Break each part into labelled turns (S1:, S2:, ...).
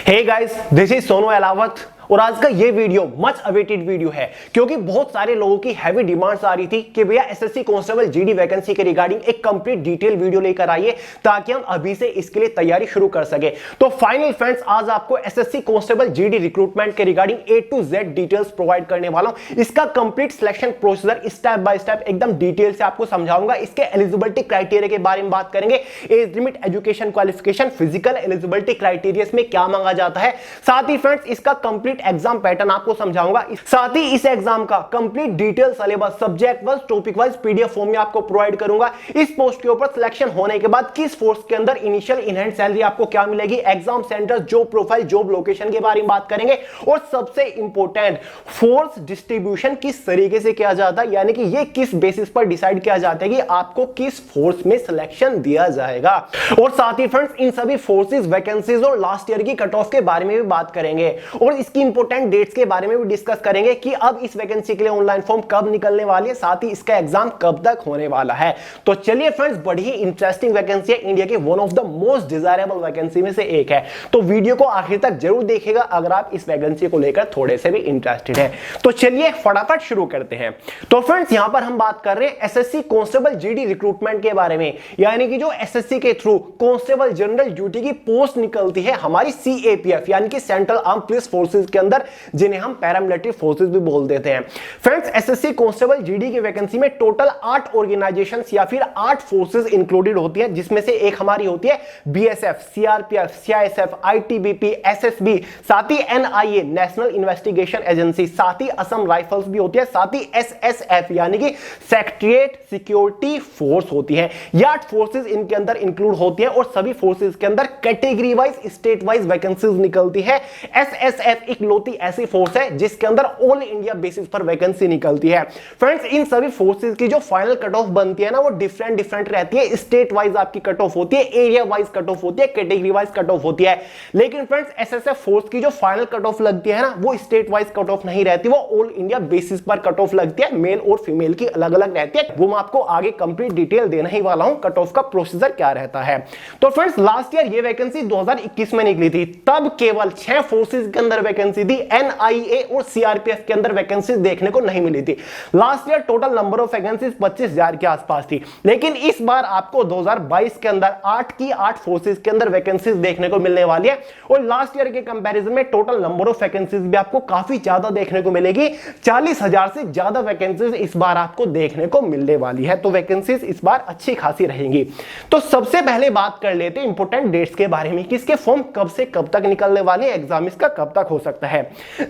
S1: Hey guys, this is Sonu Alawat और आज का ये वीडियो मच अवेटेड वीडियो है क्योंकि बहुत सारे लोगों की हैवी डिमांड्स आ रही थी कि भैया एसएससी कांस्टेबल जीडी वैकेंसी के रिगार्डिंग एक कंप्लीट डिटेल वीडियो लेकर आइए ताकि हम अभी से इसके लिए तैयारी शुरू कर सके। तो फाइनल फ्रेंड्स, आज आपको एसएससी कांस्टेबल जीडी रिक्रूटमेंट के regarding A to Z details provide करने वाला हूं। इसका complete selection procedure step by step एकदम डिटेल से आपको समझाऊंगा। इसके एलिजिबिलिटी क्राइटेरिया के बारे में बात करेंगे, age limit, education qualification, physical eligibility criteria में क्या मांगा जाता है। साथ ही फ्रेंड्स इसका कंप्लीट एग्जाम पैटर्न आपको समझाऊंगा। साथ ही इस एग्जाम का complete detail syllabus subject wise, topic wise PDF form में आपको प्रोवाइड करूंगा। इस पोस्ट के ऊपर सिलेक्शन होने के बाद किस फोर्स के अंदर इनिशियल इन हैंड सैलरी आपको क्या मिलेगी, exam centre, job profile, job location के बारे में बात करेंगे और सबसे इंपॉर्टेंट फोर्स डिस्ट्रीब्यूशन किस तरीके से किया जाता है, यानी कि ये किस बेसिस पर डिसाइड किया जाता है कि आपको किस फोर्स में सिलेक्शन दिया जाएगा। और साथ ही फ्रेंड्स इन सभी फोर्सेस, वैकेंसीज और लास्ट ईयर की कट ऑफ के बारे में भी बात करेंगे और इसकी इंपॉर्टेंट डेट्स के बारे में भी डिस्कस करेंगे कि अब इस वैकेंसी के लिए ऑनलाइन फॉर्म कब निकलने वाली है, साथ ही इसका एग्जाम कब तक होने वाला है। तो चलिए फ्रेंड्स, बड़ी ही इंटरेस्टिंग वैकेंसी है, इंडिया की one of the most desirable vacancy में से एक है। तो वीडियो को आखिर तक जरूर देखिएगा अगर आप इस वैकेंसी को लेकर थोड़े से भी इंटरेस्टेड हैं। तो चलिए फटाफट शुरू करते हैं। तो फ्रेंड्स यहां पर हम बात कर रहे हैं एसएससी कांस्टेबल जीडी रिक्रूटमेंट के बारे में, यानी कि जो एसएससी के थ्रू कांस्टेबल जनरल ड्यूटी की पोस्ट निकलती है हमारी सीएपीएफ यानी कि सेंट्रल आर्म पुलिस फोर्सेज के अंदर, जिन्हें हम पैरामिलिट्री फोर्सेस भी बोल देते हैं। फ्रेंड्स एसएससी कांस्टेबल जीडी की वैकेंसी में टोटल 8 ऑर्गेनाइजेशंस या फिर 8 फोर्सेस इंक्लूडेड होती हैं, जिसमें से एक हमारी होती है BSF, CRPF, CISF, ITBP, SSB, साथ ही एनआईए नेशनल इन्वेस्टिगेशन एजेंसी, साथ ही असम राइफल्स भी होती है, साथ ही एसएसएफ यानी कि सेक्रेटरीट सिक्योरिटी फोर्स होती है। ये 8 फोर्सेस इनके अंदर इंक्लूड होती है और सभी फोर्सेस के अंदर category wise, state wise vacancies निकलती है। एसएसएफ इकलौती ऐसी फोर्स है जिसके अंदर ऑल इंडिया बेसिस पर वैकेंसी निकलती है। फ्रेंड्स इन सभी फोर्सेस की जो फाइनल कट ऑफ बनती है ना, वो डिफरेंट रहती है। स्टेट वाइज आपकी कट ऑफ होती है, एरिया वाइज कट ऑफ होती है, कैटेगरी वाइज कट ऑफ होती है। लेकिन फ्रेंड्स एसएसएफ फोर्स की जो फाइनल कट ऑफ लगती है ना, वो स्टेट वाइज कट ऑफ नहीं रहती, वो ऑल इंडिया बेसिस पर कट ऑफ लगती है। मेल और फीमेल की अलग अलग रहती है, वो मैं आपको आगे कंप्लीट डिटेल देने ही वाला हूं, कट ऑफ का प्रोसीजर क्या रहता है। तो फ्रेंड्स लास्ट ईयर ये वैकेंसी 2021 में निकली थी, तब केवल 6 फोर्सेस के अंदर वैकेंसी थी, एनआईए और सीआरपीएफ के अंदर वैकेंसीज देखने को नहीं मिली थी। Last year total number of vacancies 25,000 के आसपास थी, लेकिन इस बार आपको 2022 के अंदर 8 की 8 फोर्सेस के अंदर वैकेंसीज देखने को मिलने वाली है और लास्ट ईयर के कंपैरिजन में टोटल नंबर ऑफ वैकेंसीज भी आपको काफी ज्यादा देखने को मिलेगी। 40,000 से ज्यादा वैकेंसीज इस बार आपको देखने को मिलने वाली है, तो वैकेंसीज इस बार अच्छी खासी रहेंगी। तो सबसे पहले बात कर लेते हैं इंपोर्टेंट डेट्स के बारे में, किसके फॉर्म कब से कब तक निकलने वाले, एग्जाम इसका कब तक हो सकता है।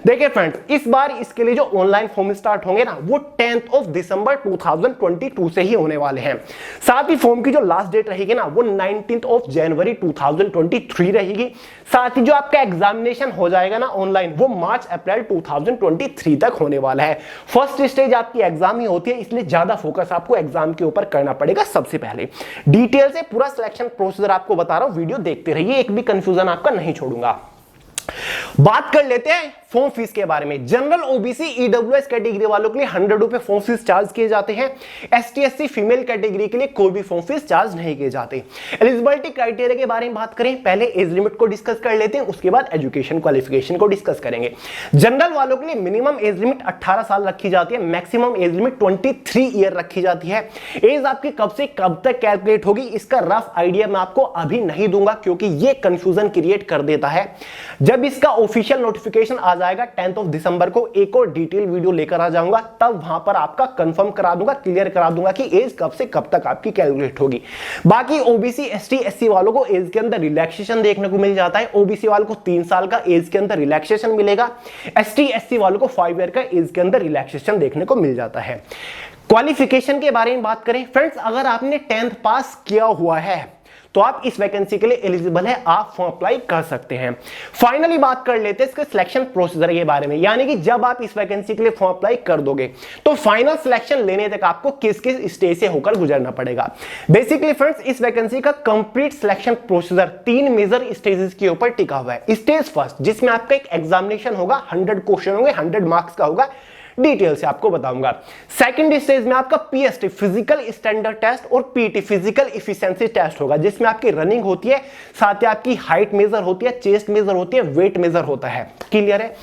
S1: देखिए फ्रेंड्स, इस बार इसके लिए जो ऑनलाइन फॉर्म स्टार्ट होंगे ना, वो 10 दिसंबर 2022 से ही होने वाले हैं। साथ ही फॉर्म की जो लास्ट डेट रहेगी ना, वो 19 जनवरी 2023 रहेगी। साथ ही जो आपका एग्जामिनेशन हो जाएगा ना ऑनलाइन, वो मार्च अप्रैल 2023 तक होने वाला है। फर्स्ट स्टेज आपकी एग्जाम ही होती है, इसलिए ज्यादा फोकस आपको एग्जाम के ऊपर करना पड़ेगा। सबसे पहले डिटेल से पूरा सिलेक्शन प्रोसीजर आपको बता रहा हूं, वीडियो देखते रहिए, एक भी कंफ्यूजन आपका नहीं छोड़ूंगा। बात कर लेते हैं फॉर्म फीस के बारे में। जनरल, ओबीसी, ईडब्ल्यूएस कैटेगरी वालों के लिए 100 रुपए फॉर्म फीस चार्ज किए जाते हैं। एसटी एससी फीमेल कैटेगरी के लिए कोई भी फॉर्म फीस चार्ज नहीं किए जाते। एलिजिबिलिटी क्राइटेरिया के बारे में बात करें, पहले एज लिमिट को डिस्कस कर लेते हैं, उसके बाद एजुकेशन क्वालिफिकेशन को डिस्कस करेंगे। जनरल वालों के लिए मिनिमम एज लिमिट 18 साल रखी जाती है, मैक्सिमम एज लिमिट 23 ईयर रखी जाती है। एज आपकी कब से कब तक कैलकुलेट होगी, इसका रफ आइडिया मैं आपको अभी नहीं दूंगा क्योंकि यह कंफ्यूजन क्रिएट कर देता है। जब इसका ऑफिशियल नोटिफिकेशन आ जाएगा 10 दिसंबर को, एक और डिटेल वीडियो लेकर आ जाऊंगा, तब वहां पर आपका कंफर्म करा दूंगा, क्लियर करा दूंगा कि एज कब से कब तक आपकी कैलकुलेट होगी। बाकी ओबीसी, एसटी, एससी वालों को एज के अंदर रिलैक्सेशन देखने को मिल जाता है। ओबीसी वालों को 3 साल का एज के अंदर रिलैक्सेशन मिलेगा, एसटी एससी वालों को 5 ईयर का एज के अंदर रिलैक्सेशन देखने को मिल जाता है। क्वालिफिकेशन के बारे में बात करें फ्रेंड्स, अगर आपने 10th पास किया हुआ है तो आप इस वैकेंसी के लिए एलिजिबल है, आप फॉर्म अप्लाई कर सकते हैं। फाइनली बात कर लेते हैं इसके सिलेक्शन प्रोसीजर के बारे में, यानी कि जब आप इस वैकेंसी के लिए फॉर्म अप्लाई कर दोगे तो फाइनल सिलेक्शन लेने तक आपको किस किस स्टेज से होकर गुजरना पड़ेगा। बेसिकली फ्रेंड्स इस वैकेंसी का complete selection procedure 3 major stages के ऊपर टिका हुआ है। स्टेज फर्स्ट, जिसमें आपका एक एग्जामिनेशन होगा, 100 क्वेश्चन होंगे, 100 मार्क्स का होगा। डिटेल से आपको बताऊंगा। सेकंड स्टेज में आपका पीएसटी फिजिकल स्टैंडर्ड टेस्ट और पीटी फिजिकल इफिशिएंसी टेस्ट होगा, जिसमें आपकी रनिंग होती है, साथ ही आपकी हाइट मेजर होती है, चेस्ट मेजर होती है, वेट मेजर होता है। क्लियर है।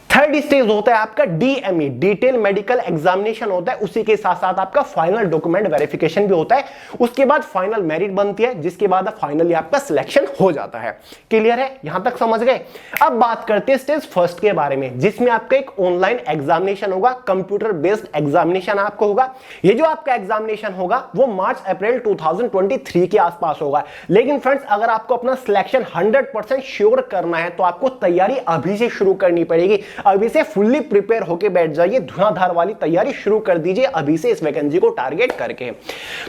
S1: थर्ड स्टेज होता है आपका डीएमई डिटेल मेडिकल एग्जामिनेशन होता है, उसी के साथ साथ आपका फाइनल डॉक्यूमेंट वेरिफिकेशन भी होता है, उसके बाद फाइनल मेरिट बनती है, जिसके बाद फाइनली आपका सिलेक्शन हो जाता है। क्लियर है, यहां तक समझ गए। अब बात करते हैं स्टेज फर्स्ट के बारे में, जिसमें आपका एक ऑनलाइन एग्जामिनेशन होगा, कंप्यूटर बेस्ड एग्जामिनेशन आपको होगा। ये जो आपका एग्जामिनेशन होगा वो मार्च अप्रैल 2023 के आसपास होगा। लेकिन फ्रेंड्स, अगर आपको अपना सिलेक्शन 100% श्योर करना है तो आपको तैयारी अभी से शुरू करनी पड़ेगी। अभी से फुल्ली प्रिपेयर होके बैठ जाइए, धुआंधार वाली तैयारी शुरू कर दीजिए अभी से इस वैकेंसी को टारगेट करके।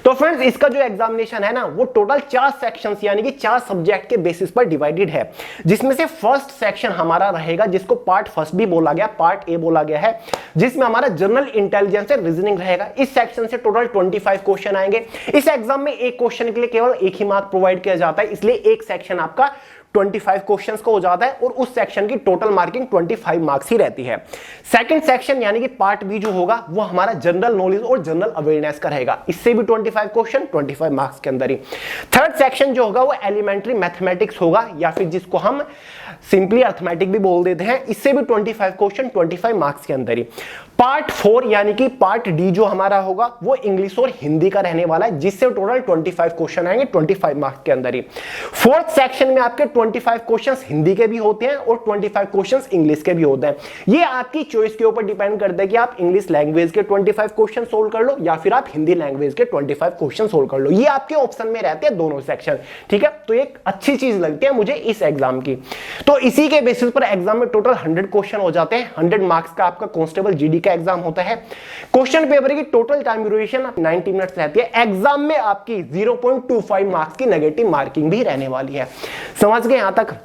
S1: तो फ्रेंड्स, इसका जो एग्जामिनेशन है ना, वो टोटल 4 सेक्शंस यानी कि 4 सब्जेक्ट के बेसिस पर डिवाइडेड है, जिसमें से फर्स्ट सेक्शन हमारा रहेगा, जिसको पार्ट फर्स्ट भी बोला गया, पार्ट ए बोला गया है, जिसमें हमारा जनरल इंटेलिजेंस और रीजनिंग रहेगा। इस सेक्शन से टोटल 25 क्वेश्चन आएंगे। इस एग्जाम में एक क्वेश्चन के लिए केवल एक ही मार्क प्रोवाइड किया जाता है, इसलिए एक सेक्शन आपका 25 क्वेश्चंस को हो जाता है और उस सेक्शन की टोटल मार्किंग 25 मार्क्स ही रहती है। सेकंड सेक्शन यानी कि पार्ट बी जो होगा वो हमारा जनरल नॉलेज और जनरल अवेयरनेस का रहेगा, इससे भी 25 क्वेश्चन 25 मार्क्स के अंदर ही। थर्ड सेक्शन जो होगा वो एलिमेंट्री मैथमेटिक्स होगा, या फिर जिसको हम सिंपली अर्थमेटिक भी बोल देते हैं, इससे भी 25 क्वेश्चन 25 मार्क्स के अंदर ही। पार्ट 4 यानी कि पार्ट डी जो हमारा होगा वो इंग्लिश और हिंदी का रहने वाला है, जिससे टोटल 25 क्वेश्चन आएंगे 25 मार्क्स के अंदर ही। फोर्थ सेक्शन में आपके 25 क्वेश्चंस हिंदी के भी होते हैं और 25 क्वेश्चंस इंग्लिश के भी होते हैं। ये आपकी चॉइस के ऊपर डिपेंड करता है कि आप इंग्लिश लैंग्वेज के 25 क्वेश्चन सोल्व कर लो या फिर आप हिंदी लैंग्वेज के 25 क्वेश्चन सोल्व कर लो। ये आपके ऑप्शन में रहते हैं दोनों सेक्शन, ठीक है। तो एक अच्छी चीज लगती है मुझे इस एग्जाम की। तो इसी के बेसिस पर एग्जाम में टोटल 100 क्वेश्चन हो जाते हैं। 100 मार्क्स का आपका कांस्टेबल जीडी का एग्जाम होता है। क्वेश्चन पेपर की टोटल टाइम ड्यूरेशन 90 मिनट्स रहती है। एग्जाम में आपकी 0.25 मार्क्स की नेगेटिव मार्किंग भी रहने वाली है। समझ गए यहां तक।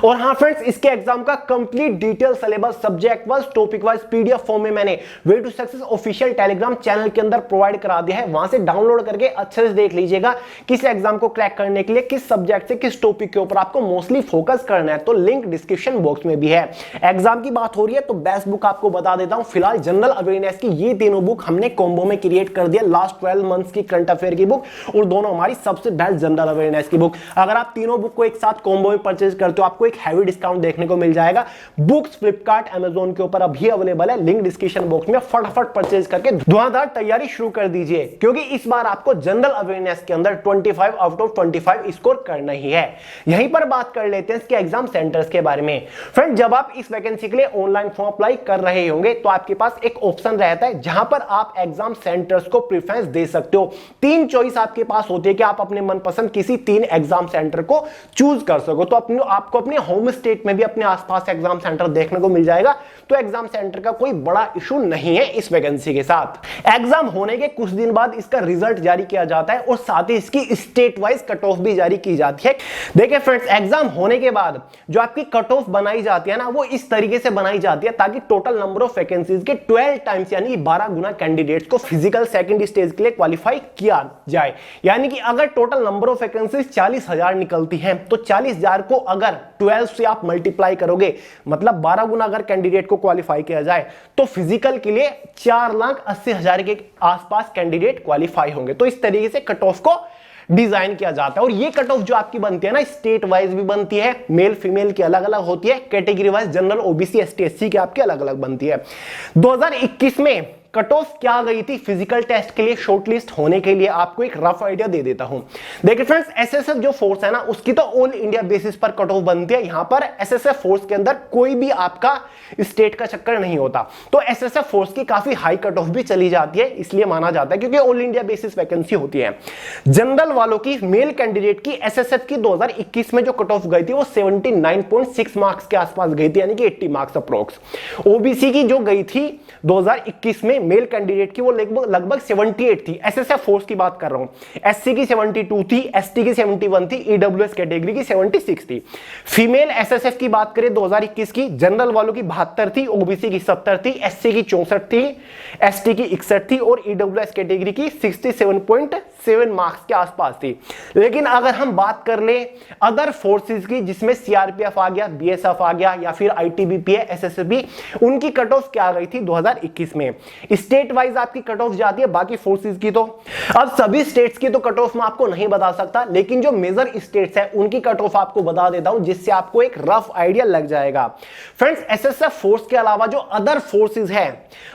S1: और हाँ फ्रेंड्स, इसके एग्जाम का complete detail syllabus subject wise topic wise PDF form में मैंने way to success official Telegram channel के अंदर प्रोवाइड करा दिया है। वहां से डाउनलोड करके अच्छे से देख लीजिएगा किस एग्जाम को क्रैक करने के लिए किस सब्जेक्ट से किस टॉपिक के ऊपर आपको मोस्टली फोकस करना है। तो लिंक डिस्क्रिप्शन बॉक्स में भी है। एग्जाम की बात हो रही है तो बेस्ट बुक आपको बता देता हूं, फिलहाल जनरल अवेयरनेस की ये तीनों बुक हमने कॉम्बो में क्रिएट कर दिया। लास्ट 12 मंथ्स की करंट अफेयर की बुक और दोनों हमारी सबसे बेस्ट जनरल अवेयरनेस की बुक। अगर आप तीनों बुक को एक साथ कॉम्बो में परचेज करते हो आपको एक हैवी डिस्काउंट देखने को मिल जाएगा। बुक्स फ्लिपकार्ट अमेज़न के ऊपर अभी अवेलेबल है। लिंक डिस्क्रिप्शन बॉक्स में फटाफट परचेज करके धुआंधार तैयारी शुरू कर दीजिए, क्योंकि इस बार आपको जनरल अवेयरनेस के अंदर 25 आउट ऑफ 25 स्कोर करना ही है। यहीं पर बात कर लेते हैं इसके एग्जाम सेंटर्स के बारे में। फ्रेंड, जब आप इस वैकेंसी के लिए ऑनलाइन फॉर्म अप्लाई कर रहे होंगे तो आपके पास एक ऑप्शन रहता है जहां पर आप एग्जाम सेंटर्स को प्रेफरेंस दे सकते हो। 3 चॉइस आपके पास होती है कि आप अपने मनपसंद किसी 3 एग्जाम सेंटर को चूज कर सको। तो आपको अपने होम स्टेट में भी अपने आसपास एग्जाम सेंटर देखने को मिल जाएगा। तो एग्जाम सेंटर का कोई बड़ा इशू नहीं है इस वैकेंसी के साथ। एग्जाम होने के कुछ दिन बाद इसका रिजल्ट जारी किया जाता है और साथ ही इसकी स्टेट वाइज कट ऑफ भी जारी की जाती है। देखिए फ्रेंड्स, एग्जाम होने के बाद जो आपकी कट ऑफ बनाई जाती है ना, वो इस तरीके से बनाई जाती है ताकि टोटल नंबर ऑफ वैकेंसीज के 12 टाइम्स यानी 12 गुना कैंडिडेट्स को फिजिकल सेकंड स्टेज के लिए क्वालिफाई किया जाए। यानी कि अगर टोटल नंबर ऑफ वैकेंसीज 40,000 निकलती हैं तो 40,000 को अगर 12 से आप मल्टीप्लाई करोगे, मतलब 12 गुना अगर कैंडिडेट को क्वालिफाई किया जाए तो फिजिकल के लिए 4,80,000 के आसपास कैंडिडेट क्वालिफाई होंगे। तो इस तरीके से कट ऑफ को डिजाइन किया जाता है। और ये कट ऑफ जो आपकी बनती है ना, स्टेट वाइज भी बनती है, मेल फीमेल की अलग अलग होती है, category wise general OBC ST SC की आपकी अलग अलग बनती है। 2021 में कट ऑफ क्या गई थी फिजिकल टेस्ट के लिए शॉर्टलिस्ट होने के लिए, आपको एक रफ आइडिया दे देता हूं। देखिए फ्रेंड्स, एसएसएफ जो फोर्स है ना, उसकी तो ऑल इंडिया बेसिस पर कट ऑफ बनती है। यहां पर एसएसएफ फोर्स के अंदर कोई भी आपका स्टेट का चक्कर नहीं होता। तो एसएसएफ फोर्स की काफी हाई कट ऑफ भी चली जाती है, इसलिए माना जाता है क्योंकि ऑल इंडिया बेसिस वैकेंसी होती है। जनरल वालों की मेल कैंडिडेट की एसएसएफ की 2021 में जो कट ऑफ गई थी वो 79.6 मार्क्स के आसपास गई थी, यानी कि 80 मार्क्स अप्रोक्स। ओबीसी की जो गई थी 2021 में मेल कैंडिडेट की वो लगभग 78 थी। एसएसएफ फोर्स की बात कर रहा हूं। एससी की 72 थी, एसटी की 71 थी, ईडब्ल्यूएस कैटेगरी की 76 थी। फीमेल एसएसएफ की बात करें 2021 की, जनरल वालों की 72 थी, ओबीसी की 70 थी, एससी की 64 थी, एसटी की 61 थी और ईडब्ल्यूएस कैटेगरी की 67.7 मार्क्स के आसपास थी। लेकिन अगर हम बात कर ले अदर फोर्सेस की, जिसमें सीआरपीएफ आ गया, बीएसएफ आ गया या फिर आईटीबीपी है, एसएसबी, उनकी कट ऑफ क्या आ गई थी 2021 में। स्टेट वाइज आपकी कट ऑफ जाती है, बाकी फोर्सेस की तो अब सभी स्टेट्स की तो कट ऑफ मैं आपको नहीं बता सकता, लेकिन जो मेजर स्टेट्स है उनकी कट ऑफ आपको बता देता हूं, जिससे आपको एक रफ आइडिया लग जाएगा। फ्रेंड्स, एसएसएफ फोर्स के अलावा जो अदर फोर्सेस है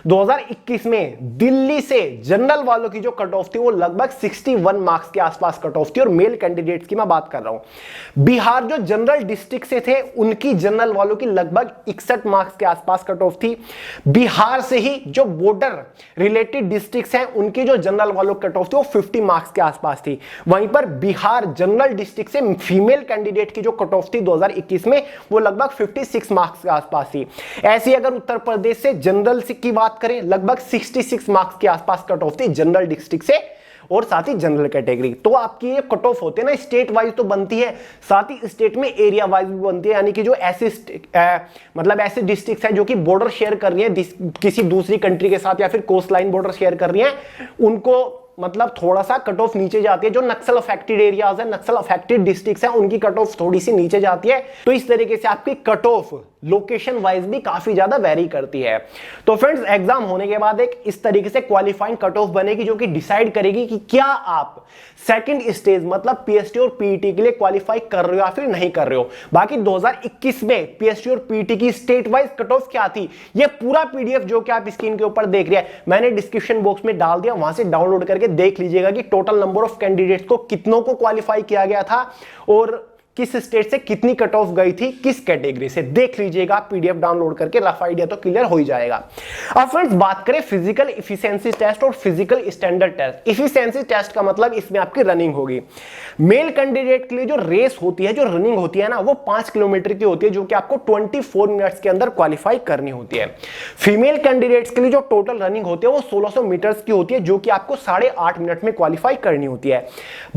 S1: 2021 में दिल्ली से जनरल वालों की जो कट ऑफ थी वो लगभग 61 मार्क्स के आसपास कट ऑफ थी, और मेल कैंडिडेट्स की मैं बात कर रहा हूं। बिहार जो जनरल डिस्ट्रिक्ट से थे उनकी जनरल वालों की लगभग 61 मार्क्स के आसपास कट ऑफ थी। बिहार से ही जो बॉर्डर रिलेटेड डिस्ट्रिक्ट्स हैं उनकी जो जनरल वालों कट ऑफ थी वो 50 मार्क्स के आसपास थी। वहीं पर बिहार जनरल डिस्ट्रिक्ट से फीमेल कैंडिडेट की जो कट ऑफ थी 2021 में वो लगभग 56 मार्क्स के आसपास थी। ऐसी अगर उत्तर प्रदेश से जनरल की बात करें लगभग 66 मार्क्स के आसपास कट ऑफ थी जनरल डिस्ट्रिक्ट से, और साथ ही जनरल कैटेगरी। तो आपकी ये कट ऑफ होती है ना, स्टेट वाइज तो बनती है, साथ ही स्टेट में एरिया वाइज भी बनती है, यानी कि जो ऐसे मतलब ऐसे डिस्ट्रिक्ट्स हैं जो कि बॉर्डर शेयर कर रही हैं किसी दूसरी कंट्री के साथ या फिर कोस्ट लाइन बॉर्डर शेयर कर रही हैं, उनको मतलब थोड़ा सा कट ऑफ नीचे जाती है। जो नक्सल अफेक्टेड एरियाज है, नक्सल अफेक्टेड डिस्ट्रिक्ट्स हैं, उनकी कट ऑफ थोड़ी सी नीचे जाती है। तो इस तरीके से आपकी कट ऑफ लोकेशन वाइज भी काफी ज्यादा वेरी करती है। तो फ्रेंड्स, एग्जाम होने के बाद एक इस तरीके से क्वालिफाइंग कट ऑफ बनेगी जो कि डिसाइड करेगी कि क्या आप सेकंड स्टेज मतलब पीएसटी और पीईटी के लिए क्वालिफाई कर रहे हो या फिर नहीं कर रहे हो। बाकी 2021 में पीएसटी और पीईटी की स्टेट वाइज कट ऑफ क्या थी, ये पूरा पीडीएफ जो कि आप स्क्रीन के ऊपर देख रहे हैं मैंने डिस्क्रिप्शन बॉक्स में डाल दिया, वहां से डाउनलोड करके देख लीजिएगा कि टोटल नंबर ऑफ कैंडिडेट्स को कितनों को क्वालिफाई किया गया था और किस स्टेट से कितनी कट ऑफ गई थी, किस कैटेगरी से, देख लीजिएगा पीडीएफ डाउनलोड करके, रफ आइडिया तो क्लियर हो ही जाएगा। अब फ्रेंड्स, बात करें फिजिकल इफिशिएंसी टेस्ट और physical standard test. Efficiency test का मतलब इसमें आपकी रनिंग होगी। मेल कैंडिडेट के लिए जो रेस होती है, जो रनिंग होती है ना, वो 5 किलोमीटर की होती है, जो कि आपको 24 मिनट्स के अंदर क्वालिफाई करनी होती है। फीमेल कैंडिडेट्स के लिए जो टोटल रनिंग होती है वो 1600 मीटर्स की होती है, जो कि आपको 8.5 मिनट में क्वालिफाई करनी होती है।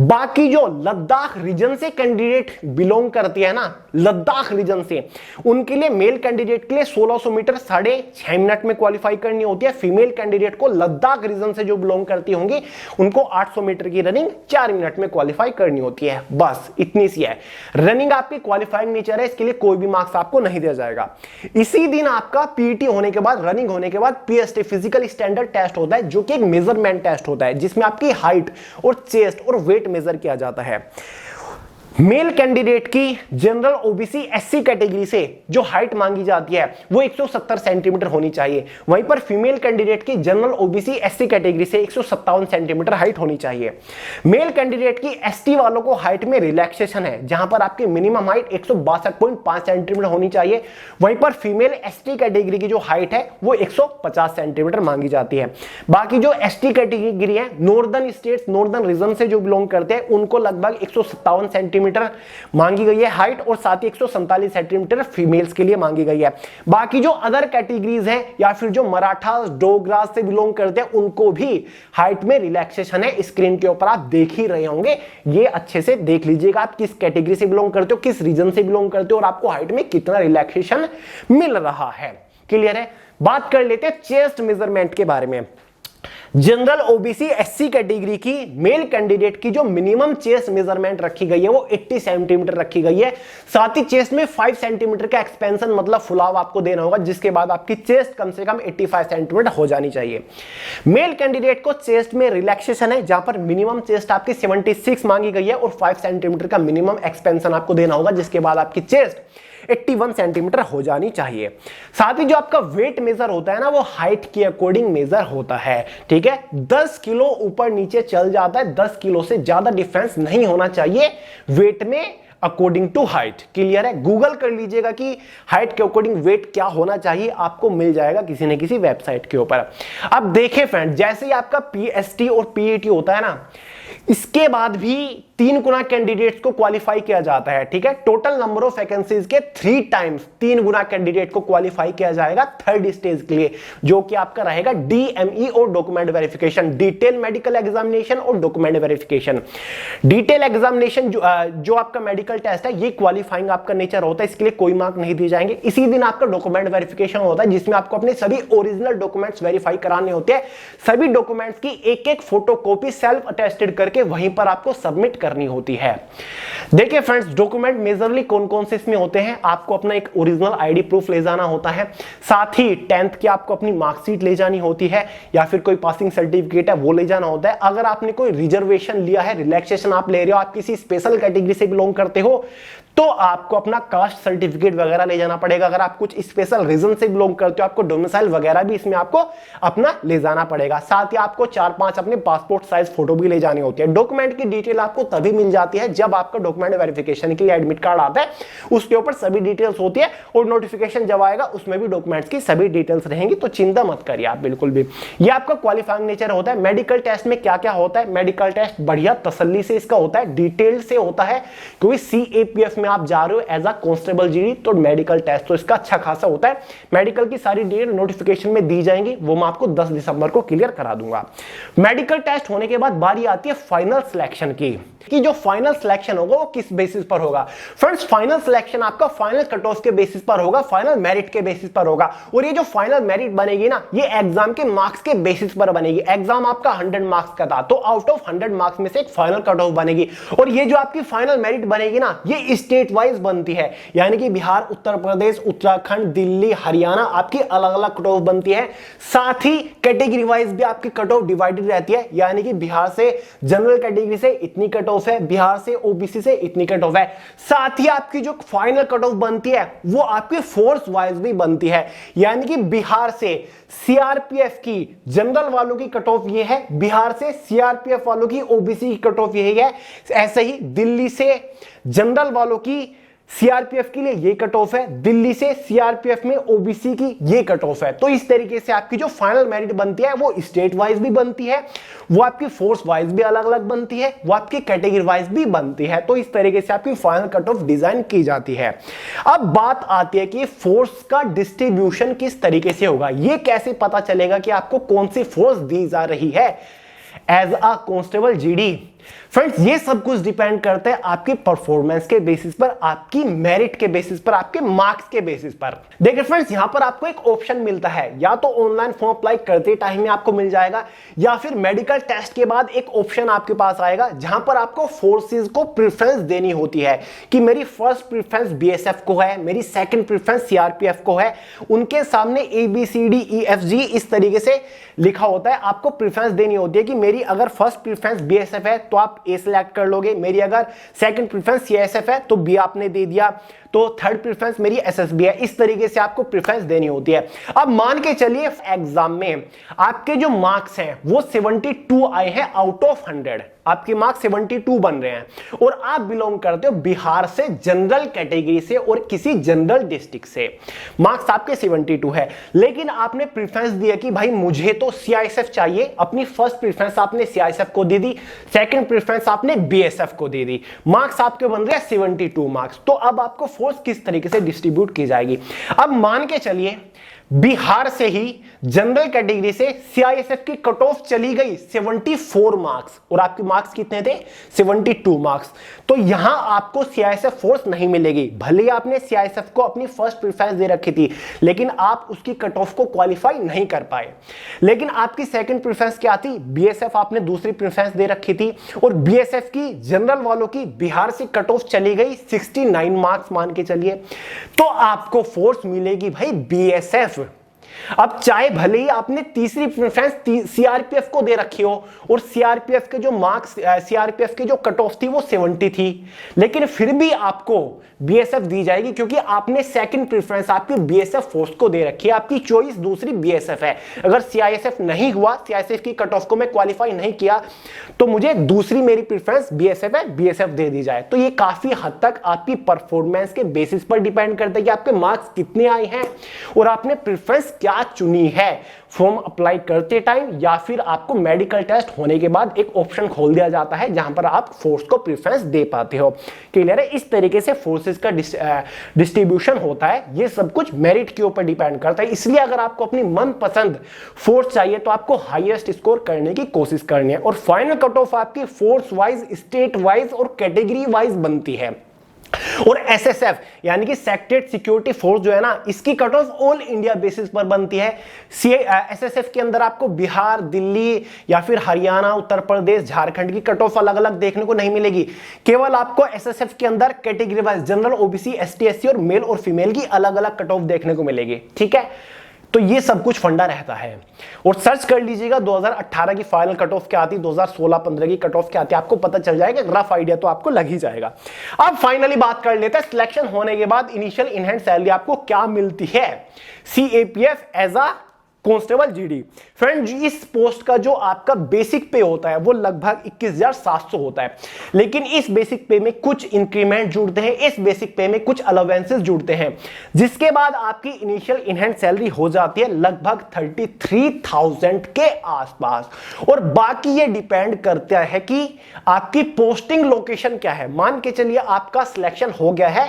S1: बाकी जो लद्दाख रीजन से कैंडिडेट बिलोंग करती है ना, लद्दाख रीजन से, उनके लिए मेल कैंडिडेट के लिए 1600 मीटर 6.5 मिनट में क्वालिफाई करनी होती है। फीमेल कैंडिडेट को लद्दाख रीजन से जो बिलोंग करती होंगी उनको 800 मीटर की रनिंग 4 मिनट में क्वालिफाई करनी होती है। बस इतनी सी है। रनिंग आपकी क्वालिफाइंग नेचर है, इसके लिए कोई भी मार्क्स आपको नहीं दिया जाएगा। इसी दिन आपका पीईटी होने के बाद, रनिंग होने के बाद पीएसटी फिजिकल स्टैंडर्ड टेस्ट होता है, जो कि एक मेजरमेंट टेस्ट होता है, जिसमें आपकी हाइट और चेस्ट और वेट मेजर किया जाता है। मेल कैंडिडेट की जनरल ओबीसी एससी कैटेगरी से जो हाइट मांगी जाती है वो 170 सेंटीमीटर होनी चाहिए। वहीं पर फीमेल कैंडिडेट की जनरल ओबीसी एससी कैटेगरी से 157 सेंटीमीटर हाइट होनी चाहिए। मेल कैंडिडेट की एसटी वालों को हाइट में रिलैक्सेशन है, जहां पर आपकी मिनिमम हाइट 162.5 सेंटीमीटर होनी चाहिए। वहीं पर फीमेल एसटी कैटेगरी की जो हाइट है वो 150 सेंटीमीटर मांगी जाती है। बाकी जो एसटी कैटेगरी है, नॉर्दर्न स्टेट्स, नॉर्दर्न रीजन से जो बिलोंग करते हैं, उनको लगभग 157 सेंटीमीटर मांगी गई है हाइट, और साथ ही 147 सेंटीमीटर फीमेल्स के लिए मांगी गई है। बाकी जो अदर कैटेगरीज हैं या फिर जो मराठा डोगरा से बिलोंग करते हैं, उनको भी हाइट में रिलैक्सेशन है। स्क्रीन के ऊपर आप देख ही रहे होंगे, ये अच्छे से देख लीजिएगा आप किस कैटेगरी से बिलोंग करते हो, किस रीजन से बिलोंग करते हो और आपको हाइट में कितना रिलैक्सेशन मिल रहा है। क्लियर है? बात कर लेते हैं चेस्ट मेजरमेंट के बारे में। जनरल ओबीसी एससी कैटेगरी की मेल कैंडिडेट की जो मिनिमम चेस्ट मेजरमेंट रखी गई है वो 80 सेंटीमीटर रखी गई है। साथ ही चेस्ट में 5 सेंटीमीटर का एक्सपेंशन मतलब फुलाव आपको देना होगा, जिसके बाद आपकी चेस्ट कम से कम 85 सेंटीमीटर हो जानी चाहिए। मेल कैंडिडेट को चेस्ट में रिलैक्सेशन है, जहां पर मिनिमम चेस्ट आपकी 76 मांगी गई है और 5 सेंटीमीटर का मिनिमम एक्सपेंशन आपको देना होगा, जिसके बाद आपकी चेस्ट 81 सेंटीमीटर हो जानी चाहिए। साथ ही जो आपका वेट मेजर होता है ना, वो हाइट के अकॉर्डिंग मेजर होता है। ठीक है, 10 किलो ऊपर नीचे चल जाता है, 10 किलो से ज्यादा डिफरेंस नहीं होना चाहिए वेट में अकॉर्डिंग टू हाइट। क्लियर है? गूगल कर लीजिएगा कि हाइट के अकॉर्डिंग वेट क्या होना चाहिए, आपको मिल जाएगा किसी न किसी वेबसाइट के ऊपर। अब देखें फ्रेंड, जैसे ही आपका पीएसटी और पीईटी होता है ना, इसके बाद भी 3 गुना कैंडिडेट्स को क्वालिफाई किया जाता है, ठीक है। टोटल नंबर ऑफ वैकेंसीज के 3 टाइम्स 3 गुना कैंडिडेट को क्वालिफाई किया जाएगा थर्ड स्टेज के लिए, जो कि आपका रहेगा DME और document verification, detail medical examination और डॉक्यूमेंट वेरिफिकेशन। डिटेल एग्जामिनेशन जो आपका मेडिकल टेस्ट है ये क्वालिफाइंग आपका नेचर होता है, इसके लिए कोई मार्क नहीं दिए जाएंगे। इसी दिन आपका डॉक्यूमेंट वेरिफिकेशन होता है जिसमें आपको अपने सभी ओरिजिनल डॉक्यूमेंट्स वेरीफाई कराने होते हैं। सभी डॉक्यूमेंट्स की एक एक फोटोकॉपी सेल्फ अटेस्टेड करके वहीं पर आपको सबमिट करनी होती है। देखिए फ्रेंड्स, डॉक्यूमेंट मेजरली कौन कौन से इसमें होते हैं। आपको अपना एक ओरिजिनल आईडी प्रूफ ले जाना होता है, साथ ही 10th की आपको अपनी मार्कशीट ले जानी होती है, या फिर कोई पासिंग सर्टिफिकेट है वो ले जाना होता है। अगर आपने कोई रिजर्वेशन लिया है, रिलैक्सेशन आप ले रहे हो, आप किसी स्पेशल कैटेगरी से बिलोंग करते हो, तो आपको अपना कास्ट सर्टिफिकेट वगैरह ले जाना पड़ेगा। अगर आप कुछ स्पेशल रीजन से बिलोंग करते हो, आपको डोमिसाइल वगैरह भी इसमें आपको अपना ले जाना पड़ेगा। साथ ही आपको 4-5 अपने पासपोर्ट साइज फोटो भी ले जानी होती है। डॉक्यूमेंट की डिटेल आपको तभी मिल जाती है जब आपका डॉक्यूमेंट वेरिफिकेशन के लिए एडमिट कार्ड आता है, उसके ऊपर सभी डिटेल्स होती है, और नोटिफिकेशन जब आएगा उसमें भी डॉक्यूमेंट्स की सभी डिटेल्स रहेंगी, तो चिंता मत करिए आप बिल्कुल भी। ये आपका क्वालिफाइंग नेचर होता है। मेडिकल टेस्ट में क्या क्या होता है, मेडिकल टेस्ट बढ़िया तसल्ली से इसका होता है, डिटेल से होता है, क्योंकि CAPF में आप जा रहे हो एज अ कांस्टेबल जीडी, तो मेडिकल टेस्ट तो इसका अच्छा खासा होता है। मेडिकल की सारी डिटेल नोटिफिकेशन में दी जाएंगी, वो मैं आपको 10 दिसंबर को क्लियर करा दूंगा। मेडिकल टेस्ट होने के बाद बारी आती है फाइनल सिलेक्शन की, कि जो फाइनल सिलेक्शन होगा वो किस बेसिस पर होगा। फ्रेंड्स, फाइनल सिलेक्शन आपका फाइनल कट ऑफ के बेसिस पर होगा, फाइनल मेरिट के बेसिस पर होगा। और ये जो फाइनल मेरिट बनेगी ना, ये एग्जाम के मार्क्स के बेसिस पर बनेगी। एग्जाम आपका 100 मार्क्स का था, तो आउट ऑफ 100 मार्क्स में से एक फाइनल कट ऑफ बनेगी। और ये जो आपकी फाइनल मेरिट बनेगी ना, ये स्टेट वाइज बनती है, यानी कि बिहार, उत्तर प्रदेश, उत्तराखंड, दिल्ली, हरियाणा, आपकी अलग अलग कट ऑफ बनती है। साथ ही कैटेगरी वाइज भी आपकी कट ऑफ डिवाइडेड रहती है, यानी कि बिहार से जनरल कैटेगरी से इतनी कट ऑफ है, बिहार से OBC से इतनी कट ऑफ है। साथ ही आपकी जो फाइनल कट ऑफ बनती है वो आपकी फोर्स वाइज भी बनती है, यानी कि बिहार से CRPF की जनरल वालों की कट ऑफ ये है, बिहार से CRPF वालों की OBC की कट ऑफ यही है। ऐसे ही दिल्ली से जनरल वालों की CRPF के लिए ये कट ऑफ है, दिल्ली से CRPF में OBC की ये कट ऑफ है। तो इस तरीके से आपकी जो फाइनल मेरिट बनती है वो स्टेट वाइज भी बनती है, वो आपकी फोर्स वाइज भी अलग अलग बनती है, वो आपकी कैटेगरी वाइज भी बनती है। तो इस तरीके से आपकी फाइनल कट ऑफ डिजाइन की जाती है। अब बात आती है कि फोर्स का डिस्ट्रीब्यूशन किस तरीके से होगा। ये कैसे पता चलेगा कि आपको कौन सी फोर्स दी जा रही है as a constable GD. Friends, ये सब कुछ डिपेंड करता है आपकी परफॉर्मेंस के बेसिस पर, आपकी मेरिट के बेसिस पर, आपके मार्क्स के बेसिस पर। देखिए फ्रेंड्स, यहां पर आपको एक ऑप्शन मिलता है, या तो ऑनलाइन फॉर्म अप्लाई करते टाइम में आपको मिल जाएगा, या फिर मेडिकल टेस्ट के बाद एक ऑप्शन आपके पास आएगा जहां पर आपको फोर्सेस को प्रेफरेंस देनी होती है, कि मेरी फर्स्ट प्रेफरेंस BSF को है, मेरी सेकंड प्रेफरेंस CRPF को है। उनके सामने ABCDEFG इस तरीके से लिखा होता है, आपको प्रेफरेंस देनी होती है कि मेरी अगर फर्स्ट प्रेफरेंस BSF है तो आप A सिलेक्ट कर लोगे, मेरी अगर सेकंड प्रेफरेंस CSF है तो B आपने दे दिया, तो थर्ड प्रेफरेंस मेरी SSB है। इस तरीके से आपको प्रेफरेंस देनी होती है। अब मान के चलिए एग्जाम में आपके जो मार्क्स हैं वो 72 आए हैं आउट ऑफ 100, आपके मार्क्स 72 बन रहे हैं, और आप बिलोंग करते हो बिहार से जनरल कैटेगरी से और किसी जनरल डिस्ट्रिक्ट से, मार्क्स आपके 72 है, लेकिन आपने प्रेफरेंस दिया कि भाई मुझे तो CISF चाहिए। अपनी फर्स्ट प्रेफरेंस आपने CISF को दे दी, सेकंड प्रेफरेंस आपने BSF को दे दी, मार्क्स आपके बन रहे हैं 72 मार्क्स। तो अब आपको फोर्स किस तरीके से डिस्ट्रीब्यूट की जाएगी। अब मान के चलिए बिहार से ही जनरल कैटेगरी से CISF की कट ऑफ चली गई 74 मार्क्स, और आपके मार्क्स कितने थे 72 मार्क्स, तो यहां आपको CISF फोर्स नहीं मिलेगी। भले ही आपने CISF को अपनी फर्स्ट प्रेफरेंस दे रखी थी, लेकिन आप उसकी कट ऑफ को क्वालिफाई नहीं कर पाए। लेकिन आपकी सेकंड प्रेफरेंस क्या थी, BSF आपने दूसरी प्रेफरेंस दे रखी थी, और BSF की जनरल वालों की बिहार से कट ऑफ चली गई 69 मार्क्स मान के चलिए, तो आपको फोर्स मिलेगी भाई BSF। अब चाहे भले ही आपने तीसरी प्रेफरेंस CRPF को दे रखी हो, और CRPF के जो मार्क्स, CRPF की जो कट ऑफ थी वो 70 थी, लेकिन फिर भी आपको BSF दी जाएगी, क्योंकि आपने सेकंड प्रेफरेंस आपकी BSF फोर्स को दे रखी है, आपकी चॉइस दूसरी BSF है। अगर CISF नहीं हुआ, CISF की कट ऑफ को मैं क्वालिफाई नहीं किया, तो मुझे दूसरी मेरी प्रेफरेंस BSF है, BSF दे दी जाए। तो ये काफी हद तक आपकी परफॉर्मेंस के बेसिस पर डिपेंड करता है कि आपके मार्क्स कितने आए हैं और आपने प्रेफरेंस क्या चुनी है, फॉर्म अप्लाई करते टाइम या फिर आपको मेडिकल टेस्ट होने के बाद एक ऑप्शन खोल दिया जाता है जहां पर आप फोर्स को प्रेफरेंस दे पाते हो। क्लियर है? इस तरीके से फोर्सेस का डिस्ट्रीब्यूशन होता है। ये सब कुछ मेरिट के ऊपर डिपेंड करता है। इसलिए अगर आपको अपनी मनपसंद फोर्स चाहिए तो आपको हाईएस्ट स्कोर करने की कोशिश करनी है। और फाइनल कट ऑफ आपकी फोर्स वाइज, स्टेट वाइज और कैटेगरी वाइज बनती है। और एसएसएफ यानी कि सेक्टेड सिक्योरिटी फोर्स जो है ना, इसकी cut off all India basis पर बनती है। एसएसएफ के अंदर आपको बिहार, दिल्ली या फिर हरियाणा, उत्तर प्रदेश, झारखंड की कट ऑफ अलग अलग देखने को नहीं मिलेगी। केवल आपको एसएसएफ के अंदर category wise general, OBC, ST, SC और मेल और फीमेल की अलग अलग कट ऑफ देखने को मिलेगी। ठीक है, तो ये सब कुछ फंडा रहता है। और सर्च कर लीजिएगा 2018 की फाइनल कट ऑफ क्या आती, 2016-15 की कट ऑफ क्या आती, आपको पता चल जाएगा। रफ आइडिया तो आपको लग ही जाएगा। अब फाइनली बात कर लेते हैं सिलेक्शन होने के बाद इनिशियल इन हैंड सैलरी आपको क्या मिलती है CAPF as a constable GD. Friend, इस पोस्ट का जो आपका बेसिक पे होता है वो लगभग 21,700 होता है। लेकिन इस बेसिक पे में कुछ इंक्रीमेंट जुड़ते हैं, इस बेसिक पे में कुछ अलाउंसेस जुड़ते हैं, जिसके बाद आपकी इनिशियल इन हैंड सैलरी हो जाती है लगभग 33,000 के आसपास। और बाकी ये डिपेंड करता है कि आपकी पोस्टिंग लोकेशन क्या है। मान के चलिए आपका सिलेक्शन हो गया है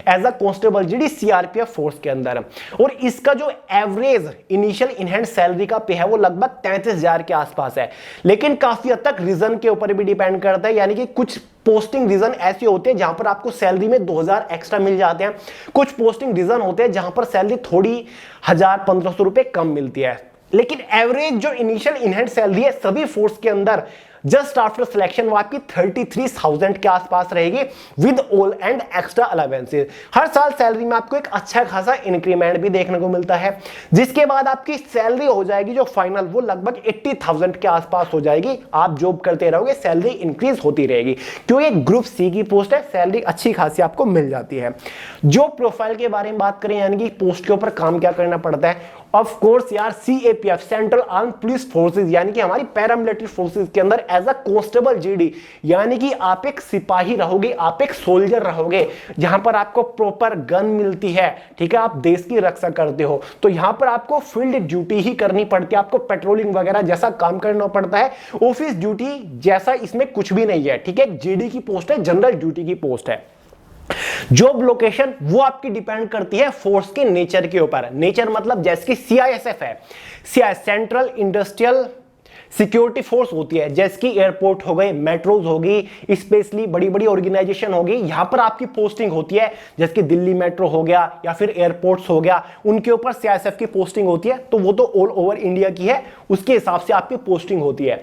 S1: as a constable GD CRPF force के अंदर, और इसका जो average initial in hand salary का पे है वो लगभग 33,000 के आसपास है। लेकिन काफी हद तक रीजन के ऊपर भी डिपेंड करता है, यानी कि कुछ पोस्टिंग रीजन ऐसे होते हैं जहां पर आपको सैलरी में 2,000 एक्स्ट्रा मिल जाते हैं, कुछ पोस्टिंग रीजन होते हैं जहां पर सैलरी थोड़ी 1,000-1,500 रुपए कम मिलती है। लेकिन एवरेज जो इनिशियल इन हैंड सैलरी है सभी फोर्स के अंदर जस्ट आफ्टर सिलेक्शन वो आपकी 33,000 के आसपास रहेगी with all and extra allowances. हर साल सैलरी में आपको एक अच्छा खासा इंक्रीमेंट भी देखने को मिलता है, जिसके बाद आपकी सैलरी हो जाएगी जो फाइनल वो लगभग 80,000 के आसपास हो जाएगी। आप जॉब करते रहोगे, सैलरी इंक्रीज होती रहेगी, क्योंकि एक ग्रुप सी की पोस्ट है, सैलरी अच्छी खासी आपको मिल जाती है। जॉब प्रोफाइल के बारे में बात करें, यानी कि पोस्ट के ऊपर काम क्या करना पड़ता है, ऑफ कोर्स यार CAPF central arm police forces यानी कि हमारी पैरामिलिट्री फोर्सेस के अंदर एज अ कांस्टेबल जीडी, यानी कि आप एक सिपाही रहोगे, आप एक सोल्जर रहोगे, जहां पर आपको प्रॉपर गन मिलती है। ठीक है, आप देश की रक्षा करते हो, तो यहां पर आपको फील्ड ड्यूटी ही करनी पड़ती है, आपको पेट्रोलिंग वगैरह जैसा काम करना पड़ता है। ऑफिस ड्यूटी जैसा इसमें कुछ भी नहीं है। ठीक है, जीडी की पोस्ट है, जनरल ड्यूटी की पोस्ट है। जॉब लोकेशन वो आपकी डिपेंड करती है फोर्स के नेचर के ऊपर। नेचर मतलब जैसे कि सीआईएसएफ है, सेंट्रल इंडस्ट्रियल सिक्योरिटी फोर्स होती है, जैसे कि एयरपोर्ट हो गए, मेट्रोज होगी, स्पेशली बड़ी बड़ी ऑर्गेनाइजेशन होगी, यहां पर आपकी पोस्टिंग होती है। जैसे कि दिल्ली मेट्रो हो गया या फिर एयरपोर्ट्स हो गया, उनके ऊपर सीआईएसएफ की पोस्टिंग होती है, तो वो तो ऑल ओवर इंडिया की है, उसके हिसाब से आपकी पोस्टिंग होती है।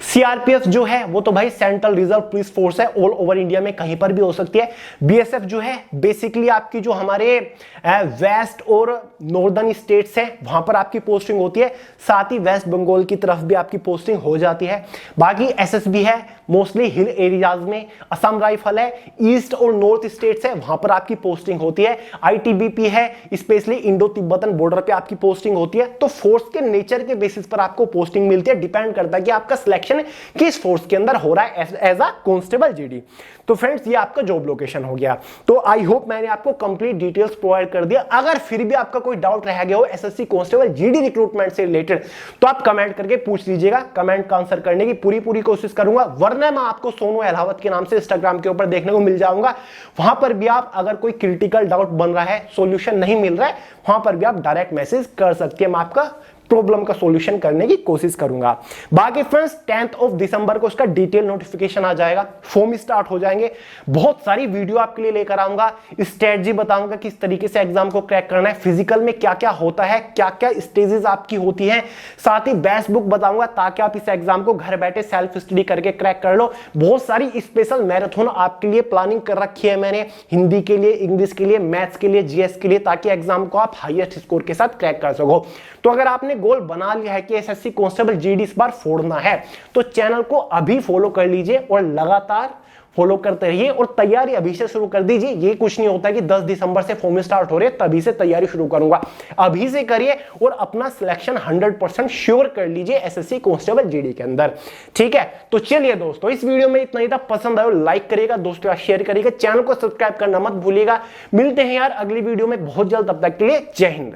S1: सीआरपीएफ जो है वो तो भाई सेंट्रल रिजर्व पुलिस फोर्स है, ऑल ओवर इंडिया में कहीं पर भी हो सकती है। बीएसएफ जो है बेसिकली आपकी जो हमारे वेस्ट और नॉर्दर्न स्टेट्स है वहां पर आपकी पोस्टिंग होती है, साथ ही वेस्ट बंगाल की तरफ भी आपकी पोस्टिंग हो जाती है। बाकी एसएसबी है मोस्टली हिल एरियाज में, असम राइफल है, ईस्ट और नॉर्थ स्टेट्स है वहां पर आपकी पोस्टिंग होती है, आईटीबीपी है, स्पेशली इंडो तिब्बतन बॉर्डर पे आपकी पोस्टिंग होती है। तो फोर्स के नेचर के बेसिस पर आपको पोस्टिंग मिलती है, डिपेंड करता है कि आपका सिलेक्शन किस फोर्स के अंदर हो रहा है एज अ कांस्टेबल जीडी। तो फ्रेंड्स ये आपका जॉब लोकेशन हो गया। तो आई होप मैंने आपको कंप्लीट डिटेल्स प्रोवाइड कर दिया। अगर फिर भी आपका कोई डाउट रह गया हो एसएससी कांस्टेबल जीडी रिक्रूटमेंट से रिलेटेड तो आप कमेंट करके पूछ लीजिएगा, कमेंट का आंसर करने की पूरी कोशिश करूंगा। वरना मैं आपको सोनू अहलावत के नाम से इंस्टाग्राम के ऊपर देखने को मिल जाऊंगा, वहां पर भी आप अगर कोई क्रिटिकल डाउट बन रहा है, सॉल्यूशन नहीं मिल रहा है, वहां पर भी आप डायरेक्ट मैसेज कर सकते हैं, मैं आपका प्रॉब्लम का सॉल्यूशन करने की कोशिश करूंगा। बाकी फ्रेंड्स 10th ऑफ दिसंबर को इसका डिटेल नोटिफिकेशन आ जाएगा, फॉर्म स्टार्ट हो जाएंगे, बहुत सारी वीडियो आपके लिए लेकर आऊंगा, स्ट्रेटजी बताऊंगा किस तरीके से एग्जाम को क्रैक करना है, फिजिकल में क्या क्या होता है, क्या क्या स्टेजेस आपकी होती हैं, साथ ही बेस्ट बुक बताऊंगा ताकि आप इस एग्जाम को घर बैठे सेल्फ स्टडी करके क्रैक कर लो। बहुत सारी स्पेशल मैराथन आपके लिए प्लानिंग कर रखी है मैंने, हिंदी के लिए, इंग्लिश के लिए, मैथ्स के लिए, जीएस के लिए, ताकि एग्जाम को आप हाईएस्ट स्कोर के साथ क्रैक कर सको। तो अगर आपने गोल बना लिया है कि एसएससी कांस्टेबल जीडी इस बार फोड़ना है तो चैनल को अभी फॉलो कर लीजिए और लगातार फॉलो करते रहिए और तैयारी अभी से शुरू कर दीजिए। ये कुछ नहीं होता कि 10 दिसंबर से फॉर्म स्टार्ट हो रहे तभी से तैयारी शुरू करूंगा, अभी से करिए और अपना सिलेक्शन 100% श्योर कर लीजिए एसएससी कांस्टेबल जीडी के अंदर। ठीक है, तो चलिए दोस्तों इस वीडियो में इतना ही था। पसंद आया लाइक करिएगा, दोस्तों शेयर करिएगा, चैनल को सब्सक्राइब करना मत भूलिएगा। मिलते हैं यार अगली वीडियो में बहुत जल्द, तब तक के लिए जय हिंद।